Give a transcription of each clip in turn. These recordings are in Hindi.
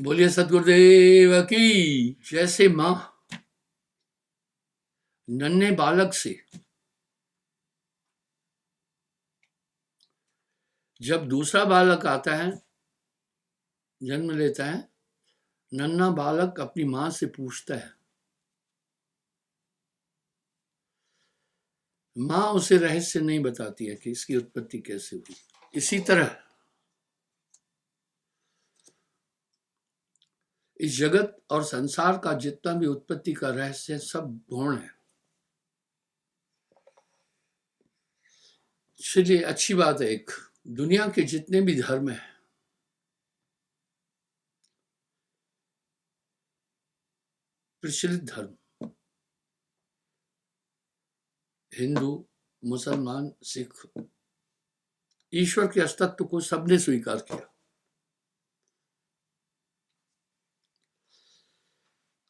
बोलिए सदगुरुदेव की। जैसे माँ नन्हे बालक से जब दूसरा बालक आता है, जन्म लेता है, नन्हा बालक अपनी माँ से पूछता है, माँ उसे रहस्य नहीं बताती है कि इसकी उत्पत्ति कैसे हुई। इसी तरह इस जगत और संसार का जितना भी उत्पत्ति का रहस्य है, सब गौण है। चलिए, अच्छी बात है। एक दुनिया के जितने भी धर्म हैं, प्रचलित धर्म, हिंदू, मुसलमान, सिख, ईश्वर के अस्तित्व को सबने स्वीकार किया।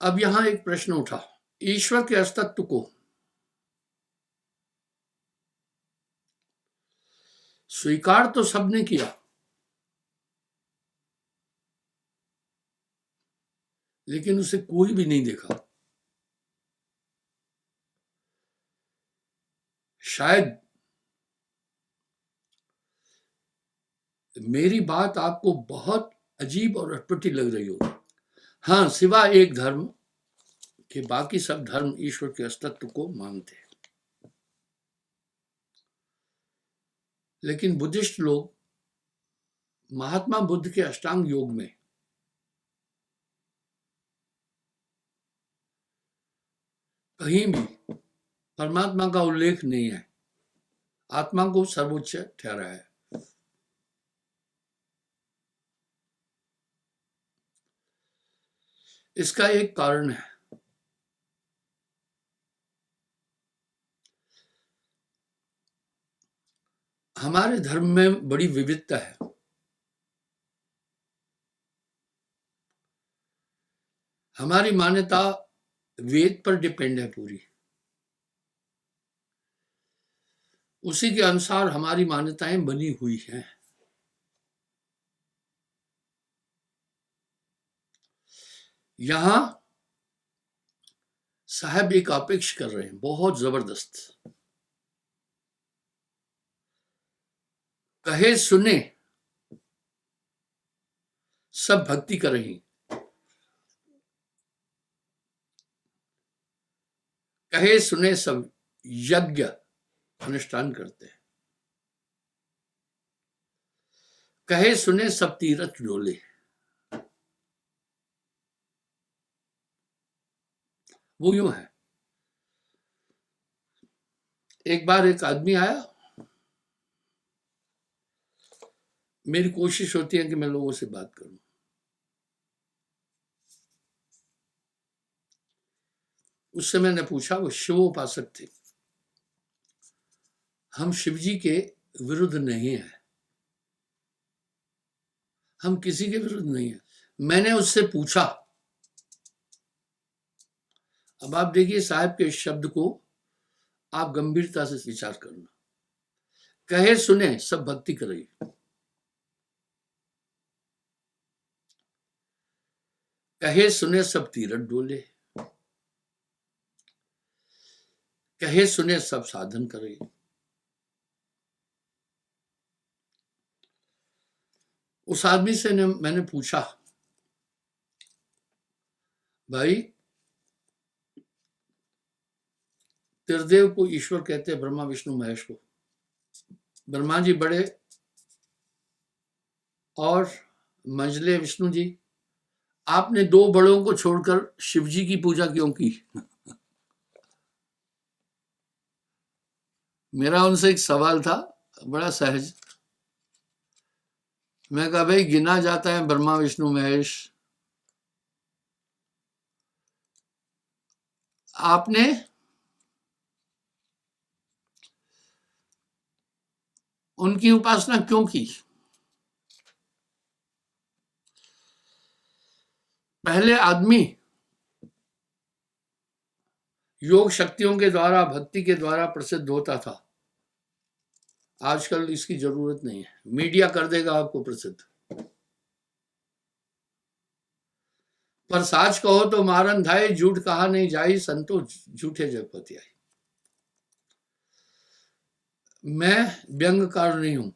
अब यहां एक प्रश्न उठा, ईश्वर के अस्तित्व को स्वीकार तो सबने किया, लेकिन उसे कोई भी नहीं देखा। शायद मेरी बात आपको बहुत अजीब और अटपटी लग रही हो। हाँ, सिवाय एक धर्म के बाकी सब धर्म ईश्वर के अस्तित्व को मानते हैं। लेकिन बुद्धिस्ट लोग महात्मा बुद्ध के अष्टांग योग में कहीं भी परमात्मा का उल्लेख नहीं है, आत्मा को सर्वोच्च ठहराया है। इसका एक कारण है, हमारे धर्म में बड़ी विविधता है। हमारी मान्यता वेद पर डिपेंड है पूरी, उसी के अनुसार हमारी मान्यताएं बनी हुई हैं। यहां साहब एक अपेक्ष कर रहे हैं, बहुत जबरदस्त। कहे सुने सब भक्ति कर रही, कहे सुने सब यज्ञ अनुष्ठान करते हैं, कहे सुने सब तीरथ डोले। वो यूं है, एक बार एक आदमी आया, मेरी कोशिश होती है कि मैं लोगों से बात करूं। उससे मैंने पूछा, वो शिव उपासक थे। हम शिव जी के विरुद्ध नहीं है, हम किसी के विरुद्ध नहीं है। मैंने उससे पूछा, अब आप देखिए साहब के इस शब्द को आप गंभीरता से विचार करना, कहे सुने सब भक्ति करे, कहे सुने सब तीरथ डोले, कहे सुने सब साधन करे। उस आदमी से मैंने पूछा, भाई त्रिदेव को ईश्वर कहते हैं, ब्रह्मा विष्णु महेश को। ब्रह्मा जी बड़े और मंझले विष्णु जी, आपने दो बड़ों को छोड़कर शिव जी की पूजा क्यों की? मेरा उनसे एक सवाल था, बड़ा सहज। मैं कहा, भाई गिना जाता है ब्रह्मा विष्णु महेश, आपने उनकी उपासना क्यों की? पहले आदमी योग शक्तियों के द्वारा, भक्ति के द्वारा प्रसिद्ध होता था। आजकल इसकी जरूरत नहीं है, मीडिया कर देगा आपको प्रसिद्ध। पर साच कहो तो मारन धाय, झूठ कहा नहीं जाई, संतो झूठे जगपति आई। मैं व्यंग्यकार नहीं हूं।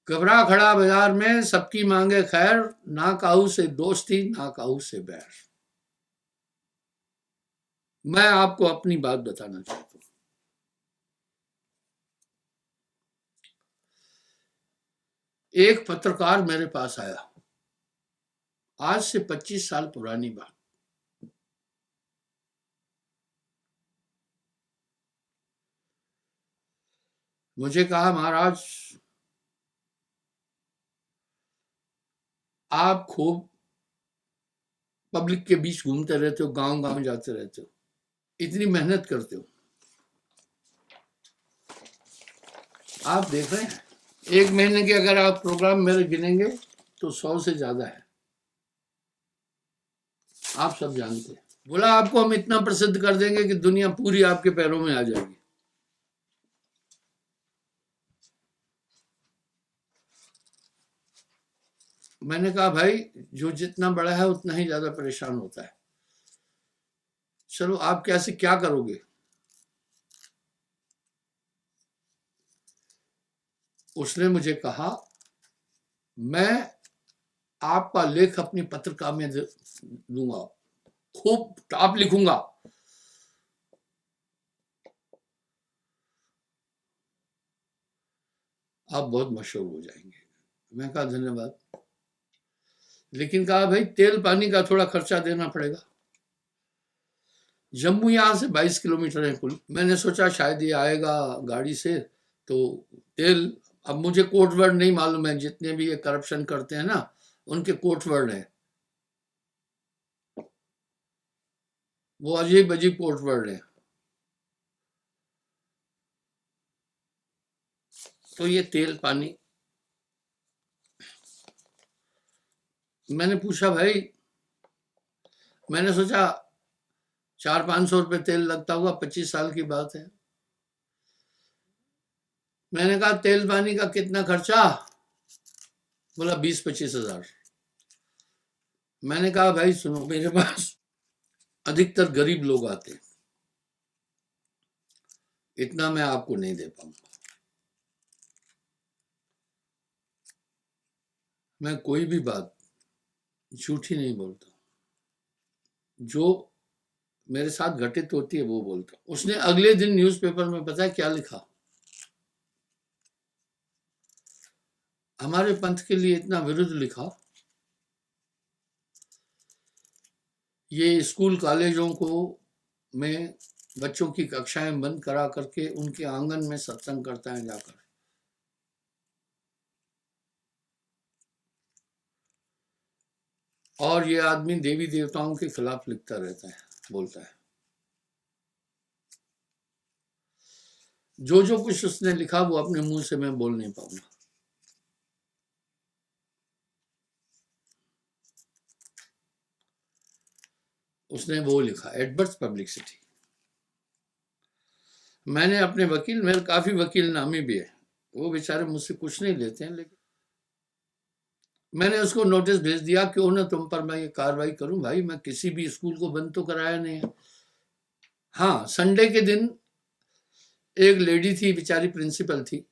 घबरा खड़ा बाजार में, सबकी मांगे खैर, ना काहू से दोस्ती ना काहू से बैर। मैं आपको अपनी बात बताना चाहता हूं। एक पत्रकार मेरे पास आया, आज से 25 साल पुरानी बात। मुझे कहा, महाराज आप खूब पब्लिक के बीच घूमते रहते हो, गांव गांव जाते रहते हो, इतनी मेहनत करते हो, आप देख रहे हैं 1 महीने के अगर आप प्रोग्राम मेरे गिनेंगे तो 100 से ज्यादा है, आप सब जानते हैं। बोला आपको हम इतना प्रसिद्ध कर देंगे कि दुनिया पूरी आपके पैरों में आ जाएगी। मैंने कहा भाई जो जितना बड़ा है उतना ही ज्यादा परेशान होता है, चलो आप कैसे क्या करोगे। उसने मुझे कहा, मैं आपका लेख अपनी पत्रिका में दूंगा, खूब टॉप लिखूंगा। आप बहुत मशहूर हो जाएंगे। मैं कहा धन्यवाद, लेकिन कहा भाई तेल पानी का थोड़ा खर्चा देना पड़ेगा। जम्मू यहां से 22 किलोमीटर है कुल। मैंने सोचा शायद ये आएगा गाड़ी से तो तेल, अब मुझे कोड वर्ड नहीं मालूम है, जितने भी ये करप्शन करते हैं ना उनके कोड वर्ड है, वो अजीब अजीब कोड वर्ड है। तो ये तेल पानी, मैंने पूछा भाई, मैंने सोचा 400-500 रुपये तेल लगता होगा, 25 साल की बात है। मैंने कहा तेल पानी का कितना खर्चा? बोला 20-25 हजार। मैंने कहा भाई सुनो, मेरे पास अधिकतर गरीब लोग आते हैं, इतना मैं आपको नहीं दे पाऊंगा। मैं कोई भी बात झूठी नहीं बोलता, जो मेरे साथ घटित होती है वो बोलता। उसने अगले दिन न्यूज़पेपर में पता है क्या लिखा? हमारे पंथ के लिए इतना विरुद्ध लिखा, ये स्कूल कॉलेजों को में बच्चों की कक्षाएं बंद करा करके उनके आंगन में सत्संग करता है जाकर। और ये आदमी देवी देवताओं के खिलाफ लिखता रहता है, बोलता है। जो जो कुछ उसने लिखा वो अपने मुंह से मैं बोल नहीं पाऊंगा। उसने वो लिखा, एडवर्ड्स पब्लिसिटी। मैंने अपने वकील, मेरे काफी वकील नामी भी है, वो बेचारे मुझसे कुछ नहीं लेते हैं, लेकिन मैंने उसको नोटिस भेज दिया, क्यों ना तुम पर मैं ये कार्रवाई करूं। भाई मैं किसी भी स्कूल को बंद तो कराया नहीं है। हाँ, संडे के दिन एक लेडी थी, बेचारी प्रिंसिपल थी,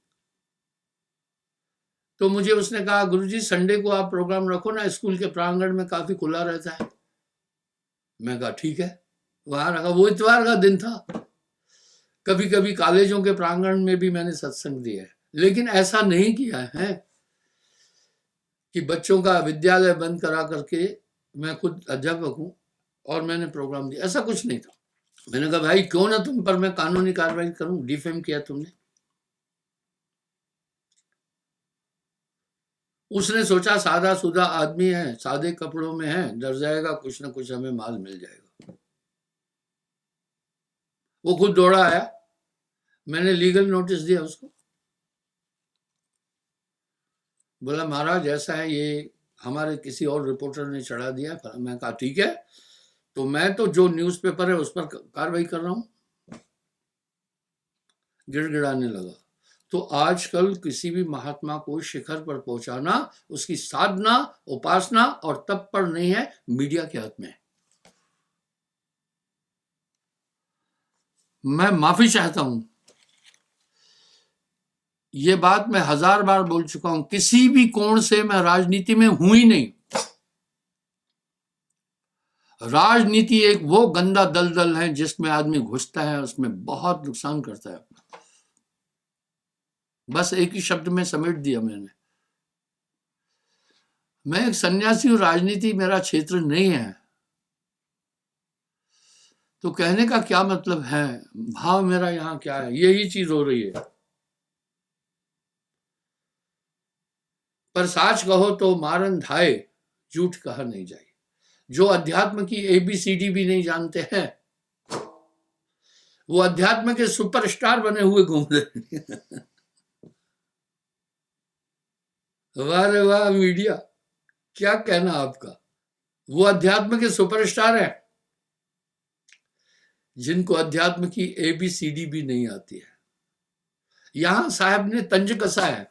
तो मुझे उसने कहा गुरुजी संडे को आप प्रोग्राम रखो ना, स्कूल के प्रांगण में काफी खुला रहता है। मैं कहा ठीक है, वहां रखा। वो इतवार का दिन था। कभी कभी कॉलेजों के प्रांगण में भी मैंने सत्संग दिया है, लेकिन ऐसा नहीं किया है कि बच्चों का विद्यालय बंद करा करके, मैं खुद अध्यापक हूं और मैंने प्रोग्राम दिया, ऐसा कुछ नहीं था। मैंने कहा भाई क्यों ना तुम पर मैं कानूनी कार्रवाई करूं, डिफेम किया तुमने। उसने सोचा सादा सुदा आदमी है, सादे कपड़ों में है, डर जाएगा, कुछ ना कुछ हमें माल मिल जाएगा। वो खुद दौड़ा आया, मैंने लीगल नोटिस दिया उसको। बोला महाराज ऐसा है, ये हमारे किसी और रिपोर्टर ने चढ़ा दिया। मैं कहा ठीक है, तो मैं तो जो न्यूज़पेपर है उस पर कार्रवाई कर रहा हूं। गिड़गिड़ाने लगा। तो आजकल किसी भी महात्मा को शिखर पर पहुंचाना उसकी साधना, उपासना और तप पर नहीं है, मीडिया के हाथ में है। मैं माफी चाहता हूं, ये बात मैं 1000 बार बोल चुका हूं, किसी भी कोण से मैं राजनीति में हूं ही नहीं। राजनीति एक वो गंदा दलदल है जिसमें आदमी घुसता है, उसमें बहुत नुकसान करता है। बस एक ही शब्द में समेट दिया मैंने। मैं एक सन्यासी हूं, राजनीति मेरा क्षेत्र नहीं है। तो कहने का क्या मतलब है, भाव मेरा यहां क्या है, यही चीज हो रही है। पर साच कहो तो मारन धाय, झूठ कहा नहीं जाए। जो अध्यात्म की ABCD भी नहीं जानते हैं, वो अध्यात्म के सुपरस्टार बने हुए घूम रहे हैं। वाह रे वाह मीडिया, क्या कहना आपका। वो अध्यात्म के सुपरस्टार हैं जिनको अध्यात्म की ABCD भी नहीं आती है। यहां साहब ने तंज कसा है।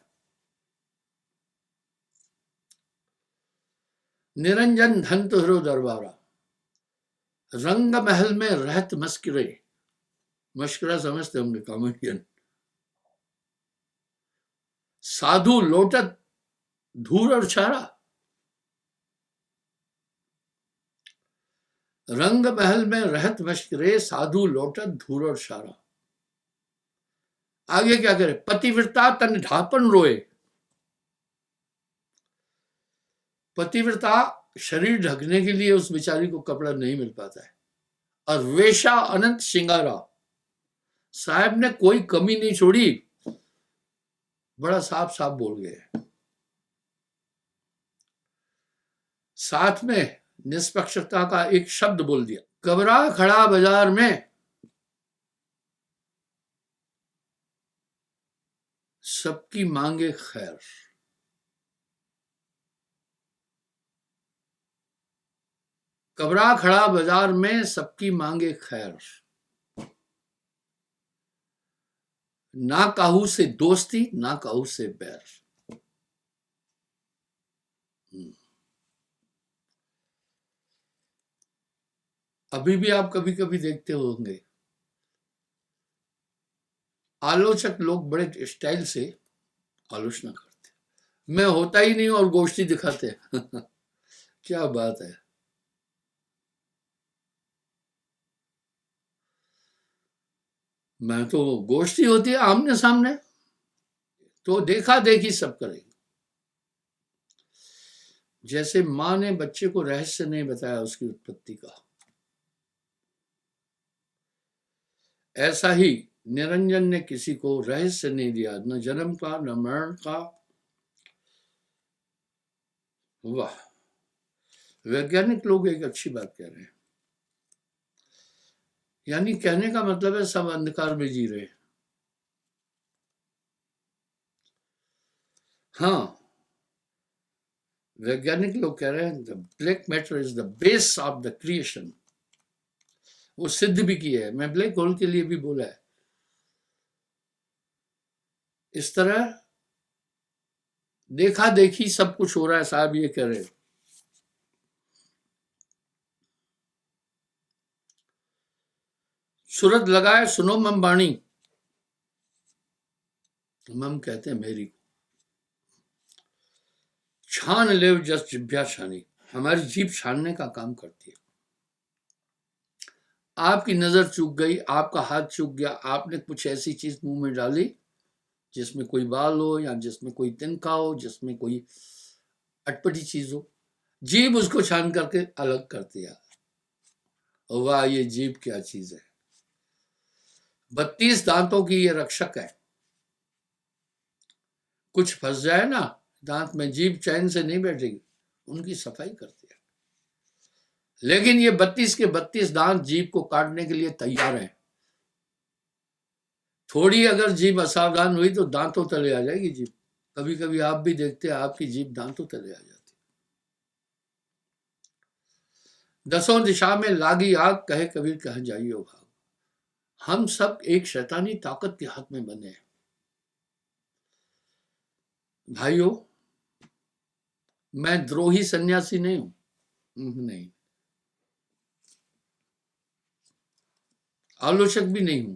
निरंजन धन तुहरो दरबारा, रंग महल में रहत मस्करे। मस्करा समझते होंगे, कॉमेडियन। साधु लोटत धूर और छारा, रंग महल में रहत मस्करे, साधु लोटत धूर और छारा। आगे क्या करे, पतिव्रता तन ढापन रोए। पतिव्रता शरीर ढकने के लिए उस बेचारी को कपड़ा नहीं मिल पाता है। और वेशा अनंत सिंगारा, साहब ने कोई कमी नहीं छोड़ी, बड़ा साफ साफ बोल गए। साथ में निष्पक्षता का एक शब्द बोल दिया, कबरा खड़ा बाजार में सबकी मांगे खैर। कबरा खड़ा बाजार में सबकी मांगे खैर, ना काहू से दोस्ती ना काहू से बैर। अभी भी आप कभी कभी देखते होंगे, आलोचक लोग बड़े स्टाइल से आलोचना करते, मैं होता ही नहीं और गोष्ठी दिखाते हैं। क्या बात है। मैं तो गोष्ठी होती है आमने सामने तो देखा देखी सब करेंगे। जैसे मां ने बच्चे को रहस्य नहीं बताया उसकी उत्पत्ति का, ऐसा ही निरंजन ने किसी को रहस्य नहीं दिया, न जन्म का न मरण का। वाह, वैज्ञानिक लोग एक अच्छी बात कह रहे हैं, यानी कहने का मतलब है सब अंधकार में जी रहे। हाँ, वैज्ञानिक लोग कह रहे हैं the black matter is the base of the creation. वो सिद्ध भी किया है, मैं ब्लैक होल के लिए भी बोला है। इस तरह देखा देखी सब कुछ हो रहा है, साहब ये कह रहे हैं। सूरत लगाए सुनो मम बाणी, मम कहते हैं मेरी को, छान ले जस जिभ्या छानी, हमारी जीभ छानने का काम करती है। आपकी नजर चूक गई, आपका हाथ चूक गया, आपने कुछ ऐसी चीज मुंह में डाली जिसमें कोई बाल हो या जिसमें कोई तिनका हो, जिसमें कोई अटपटी चीज हो, जीभ उसको छान करके अलग कर दिया। वाह, ये जीभ क्या चीज है। 32 दांतों की ये रक्षक है। कुछ फंस जाए ना दांत में, जीभ चैन से नहीं बैठेगी, उनकी सफाई करती है। लेकिन ये 32 के 32 दांत जीभ को काटने के लिए तैयार हैं। थोड़ी अगर जीभ असावधान हुई तो दांतों तले आ जाएगी जीभ। कभी कभी आप भी देखते हैं आपकी जीभ दांतों तले आ जाती। दसों दिशा में लागी आग, कहे कबीर कह जाइयो भाग। हम सब एक शैतानी ताकत के हाथ में बने हैं। भाइयों, मैं द्रोही सन्यासी नहीं हूं, नहीं, आलोचक भी नहीं हूं।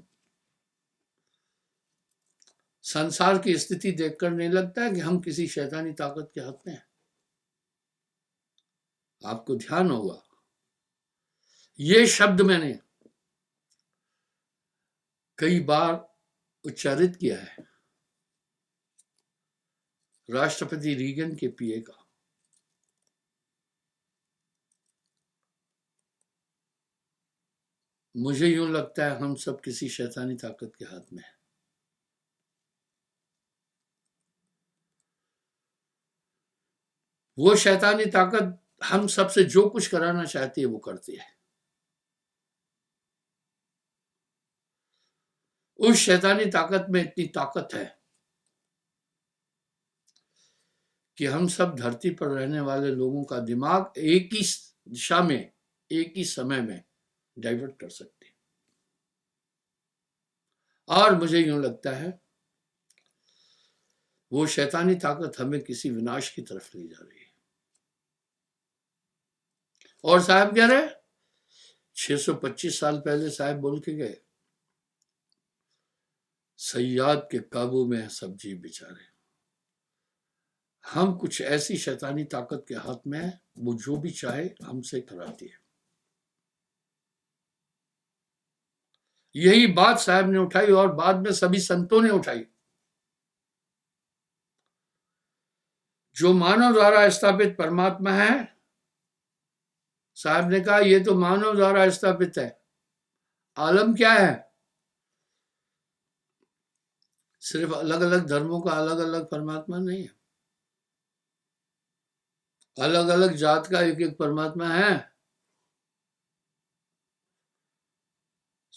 संसार की स्थिति देखकर नहीं लगता है कि हम किसी शैतानी ताकत के हाथ में हैं। आपको ध्यान होगा, ये शब्द मैंने कई बार उच्चारित किया है, राष्ट्रपति रीगन के पीए का। मुझे यूं लगता है हम सब किसी शैतानी ताकत के हाथ में हैं। वो शैतानी ताकत हम सबसे जो कुछ कराना चाहती है वो करती है। उस शैतानी ताकत में इतनी ताकत है कि हम सब धरती पर रहने वाले लोगों का दिमाग एक ही दिशा में, एक ही समय में डाइवर्ट कर सकते हैं। और मुझे यूं लगता है वो शैतानी ताकत हमें किसी विनाश की तरफ ले जा रही है। और साहब कह रहे 625 साल पहले साहब बोल के गए, सयाद के काबू में है सब जीव बेचारे। हम कुछ ऐसी शैतानी ताकत के हाथ में है, वो जो भी चाहे हमसे कराती है। यही बात साहब ने उठाई और बाद में सभी संतों ने उठाई। जो मानव द्वारा स्थापित परमात्मा है, साहब ने कहा ये तो मानव द्वारा स्थापित है। आलम क्या है? सिर्फ अलग अलग धर्मों का अलग अलग परमात्मा नहीं है, अलग अलग जात का एक एक परमात्मा है।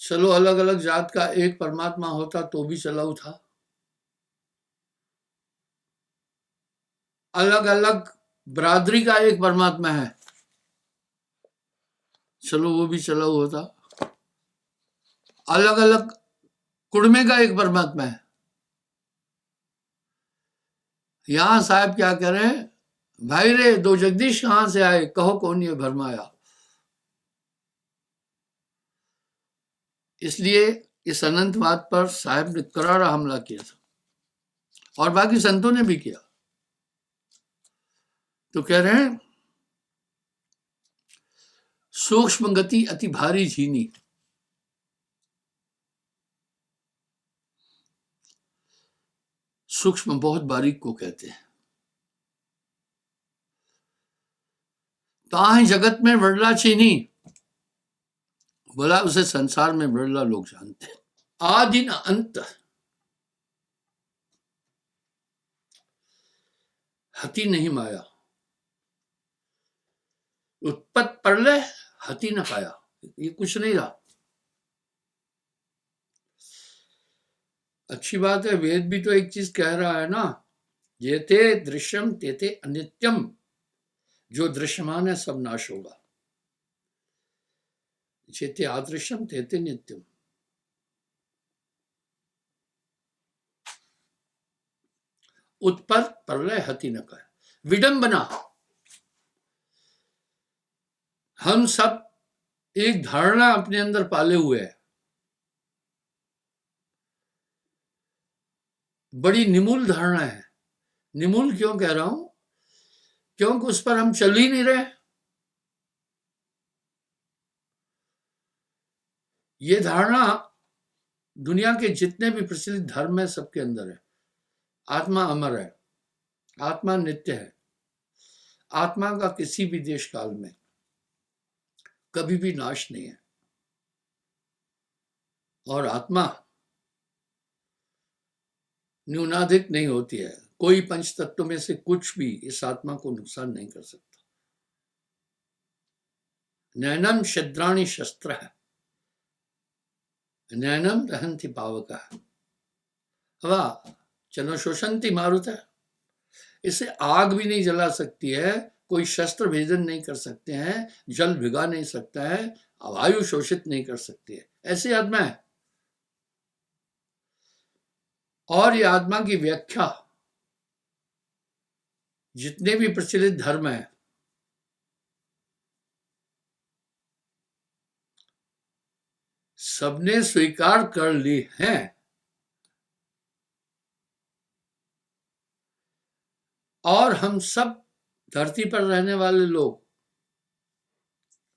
चलो अलग अलग जात का एक परमात्मा होता तो भी चलाऊ था, अलग अलग बरादरी का एक परमात्मा है, चलो वो भी चलाऊ होता। अलग अलग कुड़मे का एक परमात्मा है। यहां साहब क्या कह रहे हैं, भाई रे दो जगदीश कहां से आए, कहो कौन ये भरमाया। इसलिए इस अनंतवाद पर साहब ने करारा हमला किया था और बाकी संतों ने भी किया। तो कह रहे हैं सूक्ष्म गति अति भारी झीनी, सूक्ष्म बहुत बारीक को कहते हैं। ताहि जगत में वरला चीनी, बोला उसे संसार में वरला लोग जानते हैं। आदि न अंत, हति नहीं माया, उत्पत्त प्रलय हति न पाया, ये कुछ नहीं रहा। अच्छी बात है, वेद भी तो एक चीज कह रहा है ना, जेते दृश्यम तेते अनित्यम, जो दृश्यमान है सब नाश होगा। जेते अदृश्यम तेते नित्यम। उत्पत्त प्रलय हति न पाया, विडंबना। हम सब एक धारणा अपने अंदर पाले हुए हैं, बड़ी निमूल धारणा है। निमूल क्यों कह रहा हूं, क्योंकि उस पर हम चल ही नहीं रहे। ये धारणा दुनिया के जितने भी प्रचलित धर्म है सबके अंदर है। आत्मा अमर है, आत्मा नित्य है, आत्मा का किसी भी देश काल में कभी भी नाश नहीं है, और आत्मा न्यूनाधिक नहीं होती है। कोई पंच तत्व में से कुछ भी इस आत्मा को नुकसान नहीं कर सकता। नैनम शद्राणि शस्त्र है, नैनम दहन्ति पावकः, वाह चनो शोषंति मारुतः। इसे आग भी नहीं जला सकती है, कोई शस्त्र भेदन नहीं कर सकते हैं, जल भिगा नहीं सकता है, वायु शोषित नहीं कर सकती है, ऐसी आत्मा है। और ये आत्मा की व्याख्या जितने भी प्रचलित धर्म हैं, सबने स्वीकार कर ली हैं और हम सब धरती पर रहने वाले लोग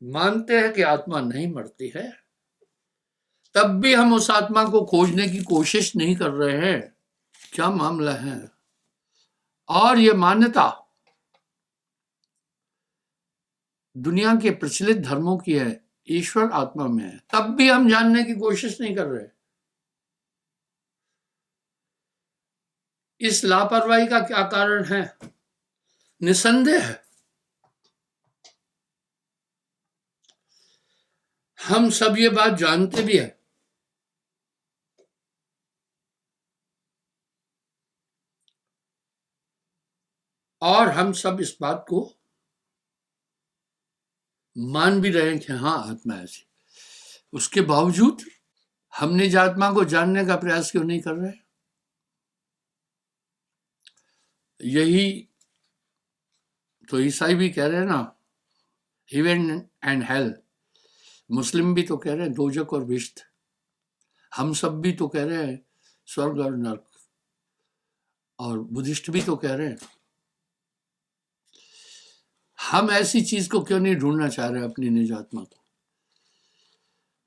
मानते हैं कि आत्मा नहीं मरती है, तब भी हम उस आत्मा को खोजने की कोशिश नहीं कर रहे हैं। क्या मामला है? और ये मान्यता दुनिया के प्रचलित धर्मों की है, ईश्वर आत्मा में है, तब भी हम जानने की कोशिश नहीं कर रहे। इस लापरवाही का क्या कारण है? निसंदेह हम सब ये बात जानते भी हैं, और हम सब इस बात को मान भी रहे हैं कि हाँ आत्मा ऐसी। उसके बावजूद हम निज आत्मा को जानने का प्रयास क्यों नहीं कर रहे? यही तो ईसाई भी कह रहे हैं ना, हेवन एंड हेल। मुस्लिम भी तो कह रहे हैं दोजक और बिश्त। हम सब भी तो कह रहे हैं स्वर्ग और नरक, और बुद्धिस्ट भी तो कह रहे हैं। हम ऐसी चीज को क्यों नहीं ढूंढना चाह रहे अपनी निज आत्मा को?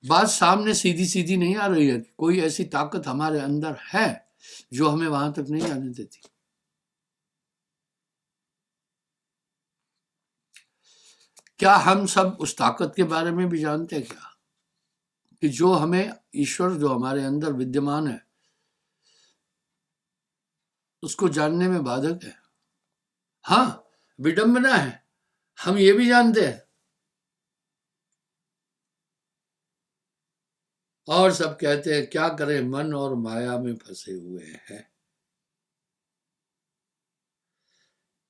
बात सामने सीधी सीधी नहीं आ रही है कि कोई ऐसी ताकत हमारे अंदर है जो हमें वहां तक नहीं आने देती। क्या हम सब उस ताकत के बारे में भी जानते हैं क्या, कि जो हमें ईश्वर जो हमारे अंदर विद्यमान है उसको जानने में बाधक है? हाँ, विडंबना है, हम ये भी जानते हैं, और सब कहते हैं क्या करें, मन और माया में फंसे हुए हैं।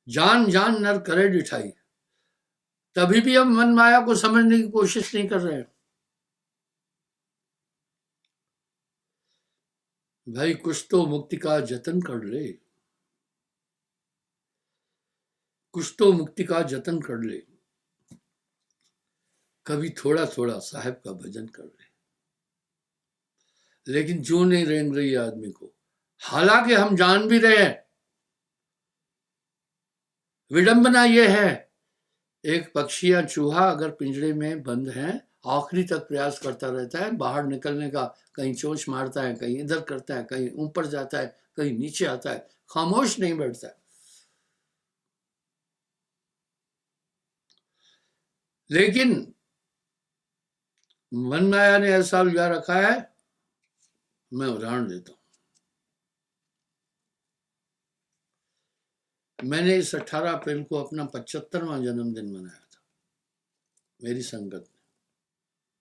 जान जान नर करे डिठाई, तभी भी हम मन माया को समझने की कोशिश नहीं कर रहे हैं। भाई कुछ तो मुक्ति का जतन कर ले, कुछ तो मुक्ति का जतन कर ले, कभी थोड़ा थोड़ा साहब का भजन कर ले। लेकिन जो नहीं रेंग रही आदमी को, हालांकि हम जान भी रहे हैं। विडंबना यह है, एक पक्षी या चूहा अगर पिंजरे में बंद है, आखिरी तक प्रयास करता रहता है बाहर निकलने का, कहीं चोंच मारता है, कहीं इधर करता है, कहीं ऊपर जाता है, कहीं नीचे आता है, खामोश नहीं बैठता। लेकिन मन माया ने ऐसा उलझा रखा है। मैं उदाहरण देता हूं। मैंने इस 18 अप्रैल को अपना 75वां जन्मदिन मनाया था मेरी संगत में।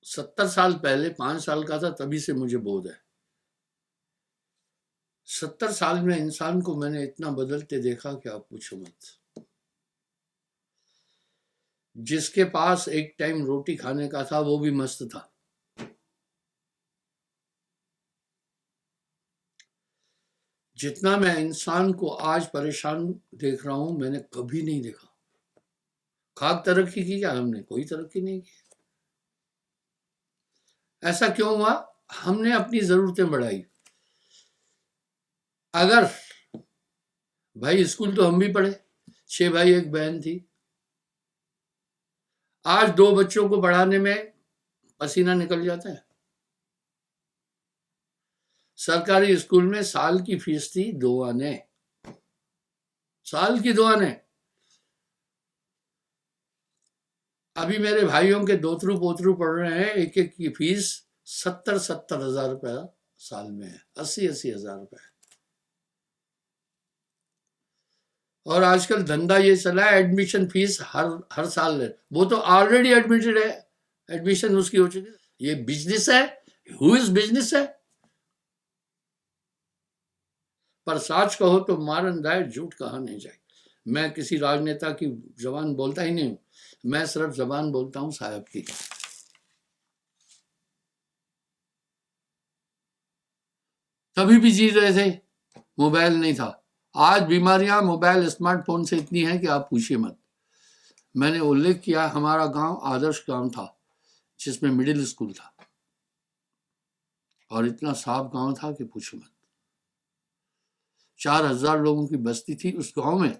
70 साल पहले 5 साल का था, तभी से मुझे बोध है। 70 साल में इंसान को मैंने इतना बदलते देखा कि आप पूछो मत। जिसके पास एक टाइम रोटी खाने का था वो भी मस्त था। जितना मैं इंसान को आज परेशान देख रहा हूं, मैंने कभी नहीं देखा। खाक तरक्की की क्या हमने? कोई तरक्की नहीं की। ऐसा क्यों हुआ? हमने अपनी जरूरतें बढ़ाई। अगर भाई स्कूल तो हम भी पढ़े, 6 भाई 1 बहन थी। आज 2 बच्चों को पढ़ाने में पसीना निकल जाता है। सरकारी स्कूल में साल की फीस थी 2 आने, साल की 2 आने। अभी मेरे भाइयों के दोतरू पोतरू पढ़ रहे हैं, एक एक की फीस 70-70 हजार रुपया साल में है, 80-80 हजार रुपया। और आजकल धंधा ये चला है, एडमिशन फीस हर साल ले। वो तो ऑलरेडी एडमिटेड है, एडमिशन उसकी हो चुकी है। ये बिजनेस है, हु इज बिजनेस है। पर सच कहो तो मारन जाए, झूठ कहा नहीं जाए। मैं किसी राजनेता की जबान बोलता ही नहीं हूं, मैं सिर्फ जबान बोलता हूं साहब की। तभी भी जी रहे थे, मोबाइल नहीं था। आज बीमारियां मोबाइल स्मार्टफोन से इतनी हैं कि आप पूछिए मत। मैंने उल्लेख किया हमारा गांव आदर्श गांव था जिसमें मिडिल स्कूल था और इतना साफ गांव था कि पूछो मत। 4000 लोगों की बस्ती थी उस गांव में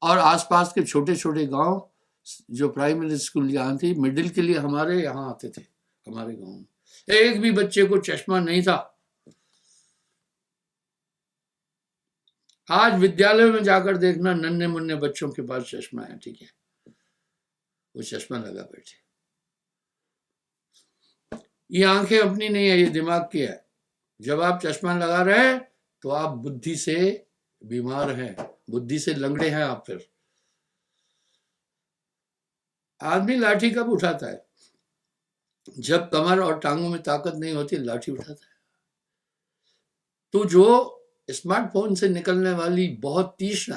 और आसपास के छोटे छोटे गांव जो प्राइमरी स्कूल यहाँ थी मिडिल के लिए हमारे यहाँ आते थे। हमारे गांव में एक भी बच्चे को चश्मा नहीं था। आज विद्यालय में जाकर देखना नन्हे मुन्ने बच्चों के पास चश्मा है, ठीक है, वो चश्मा लगा बैठे। ये आंखें अपनी नहीं है, ये दिमाग की है। जब आप चश्मा लगा रहे हैं तो आप बुद्धि से बीमार हैं, बुद्धि से लंगड़े हैं आप। फिर आदमी लाठी कब उठाता है? जब कमर और टांगों में ताकत नहीं होती लाठी उठाता है। तो जो स्मार्टफोन से निकलने वाली बहुत तीक्ष्ण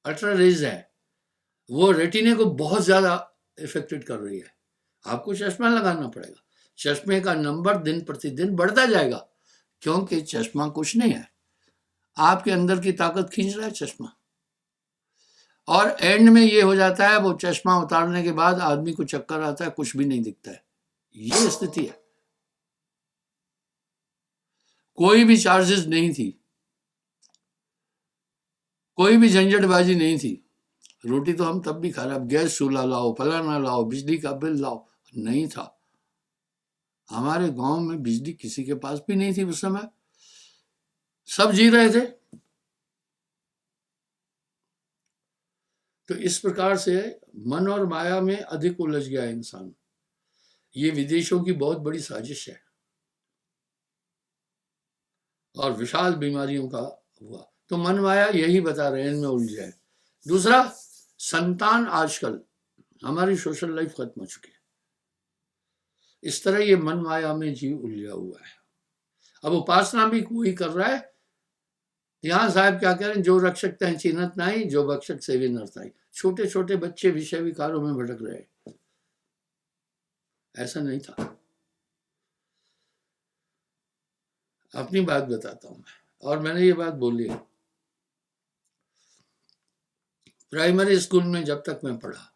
अल्ट्रा रेज है वो रेटिने को बहुत ज्यादा इफेक्टेड कर रही है। आपको चश्मा लगाना पड़ेगा। चश्मे का नंबर दिन प्रतिदिन बढ़ता जाएगा क्योंकि चश्मा कुछ नहीं है, आपके अंदर की ताकत खींच रहा है चश्मा। और एंड में ये हो जाता है वो चश्मा उतारने के बाद आदमी को चक्कर आता है, कुछ भी नहीं दिखता है। ये स्थिति है। कोई भी चार्जेस नहीं थी, कोई भी झंझटबाजी नहीं थी। रोटी तो हम तब भी खा रहे, अब गैस चूल्हा लाओ, फलाना लाओ, बिजली का बिल लाओ, नहीं था। हमारे गांव में बिजली किसी के पास भी नहीं थी उस समय, सब जी रहे थे। तो इस प्रकार से मन और माया में अधिक उलझ गया इंसान। ये विदेशों की बहुत बड़ी साजिश है और विशाल बीमारियों का हुआ। तो मन माया यही बता रहे हैं, इनमें उलझ जाए। दूसरा, संतान आजकल हमारी सोशल लाइफ खत्म हो चुकी है। इस तरह ये मन माया में जीव उलझा हुआ है। अब उपासना भी कोई कर रहा है। यहाँ साहब क्या कह रहे हैं, जो रक्षक तय चिन्हत नहीं, जो भक्षक सेवे नरताई। छोटे छोटे बच्चे विषय विकारों में भटक रहे हैं। ऐसा नहीं था। अपनी बात बताता हूं मैं, और मैंने ये बात बोली है। प्राइमरी स्कूल में जब तक मैं पढ़ा,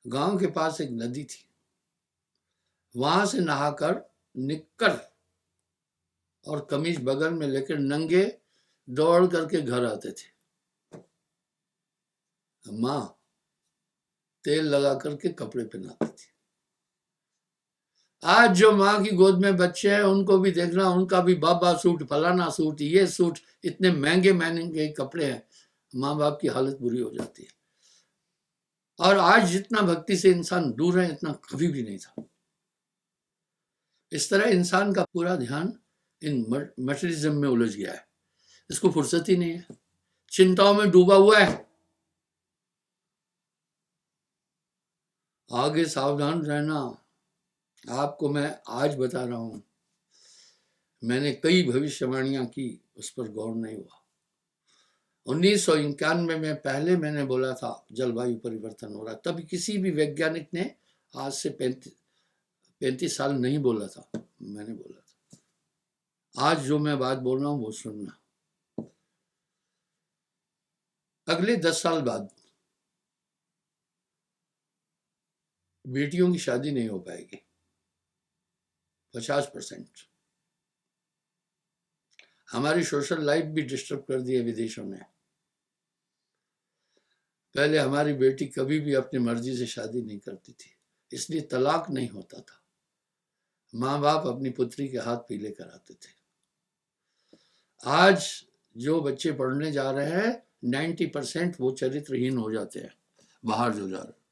गांव के पास एक नदी थी, वहां से नहाकर निक्कर और कमीज बगल में लेकर नंगे दौड़ करके घर आते थे। माँ तेल लगा करके कपड़े पहनाती थी। आज जो माँ की गोद में बच्चे हैं उनको भी देखना, उनका भी बाबा सूट, फलाना सूट, ये सूट, इतने महंगे महंगे कपड़े हैं। माँ बाप की हालत बुरी हो जाती है। और आज जितना भक्ति से इंसान दूर है इतना कभी भी नहीं था। इस तरह इंसान का पूरा ध्यान इन मटेरियलिज्म में उलझ गया है। इसको फुर्सत ही नहीं है, चिंताओं में डूबा हुआ है। आगे सावधान रहना। आपको मैं आज बता रहा हूं, मैंने कई भविष्यवाणियां की, उस पर गौर नहीं हुआ। 1991 में पहले मैंने बोला था जलवायु परिवर्तन हो रहा, तभी किसी भी वैज्ञानिक ने आज से 35 साल नहीं बोला था। मैंने बोला था। आज जो मैं बात बोल रहा हूं वो सुनना। अगले 10 साल बाद बेटियों की शादी नहीं हो पाएगी, 50%। हमारी सोशल लाइफ भी डिस्टर्ब कर दी है विदेशों ने। पहले हमारी बेटी कभी भी अपनी मर्जी से शादी नहीं करती थी, इसलिए तलाक नहीं होता था। माँ बाप अपनी पुत्री के हाथ पीले कराते थे। आज जो बच्चे पढ़ने जा रहे हैं 90% वो चरित्रहीन हो जाते हैं बाहर जो जा रहे।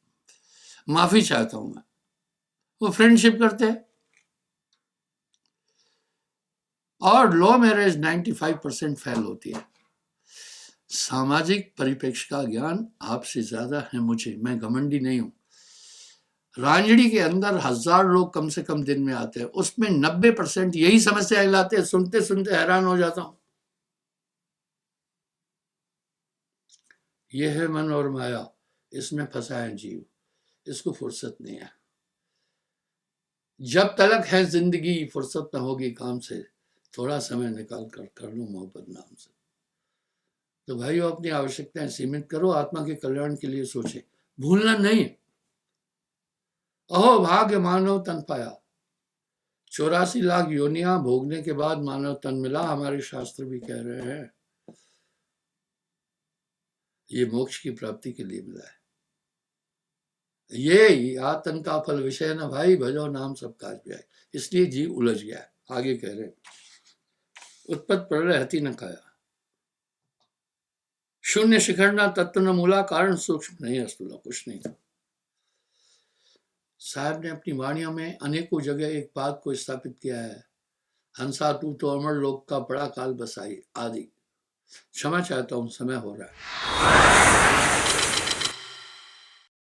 माफी चाहता हूं मैं, वो फ्रेंडशिप करते हैं। और लॉ मैरिज 95% फेल होती है। सामाजिक परिप्रेक्ष्य का ज्ञान आपसे ज्यादा है मुझे, मैं घमंडी नहीं हूं। रांझड़ी के अंदर 1000 लोग कम से कम दिन में आते हैं, उसमें 90% यही समस्याएं लाते हैं। सुनते सुनते हैरान हो जाता हूं। यह है मन और माया, इसमें फंसा है जीव, इसको फुर्सत नहीं है। जब तलक है जिंदगी फुर्सत न होगी काम से, थोड़ा समय निकाल कर लो मोहब्बत नाम से। तो भाइयों, अपनी आवश्यकताएं सीमित करो, आत्मा के कल्याण के लिए सोचे, भूलना नहीं। अहो भाग्य मानव तन पाया, 84 लाख योनियां भोगने के बाद मानव तन मिला, हमारे शास्त्र भी कह रहे हैं ये मोक्ष की प्राप्ति के लिए मिला है। ये आतन का फल विषय न भाई, भजो नाम सब काज भी आए। इसलिए जीव उलझ गया है। आगे कह रहे, उत्पत्त प्रलय हति न काया, शून्य शिखर न तत्व न मूला, कारण सूक्ष्म नहीं अस्तूला, कुछ नहीं था। साहब ने अपनी वाणियों में अनेकों जगह एक बात को स्थापित किया है, हंसा तू तो अमर लोक का बड़ा काल बसाई आदि। क्षमा चाहता हूं, समय हो रहा है।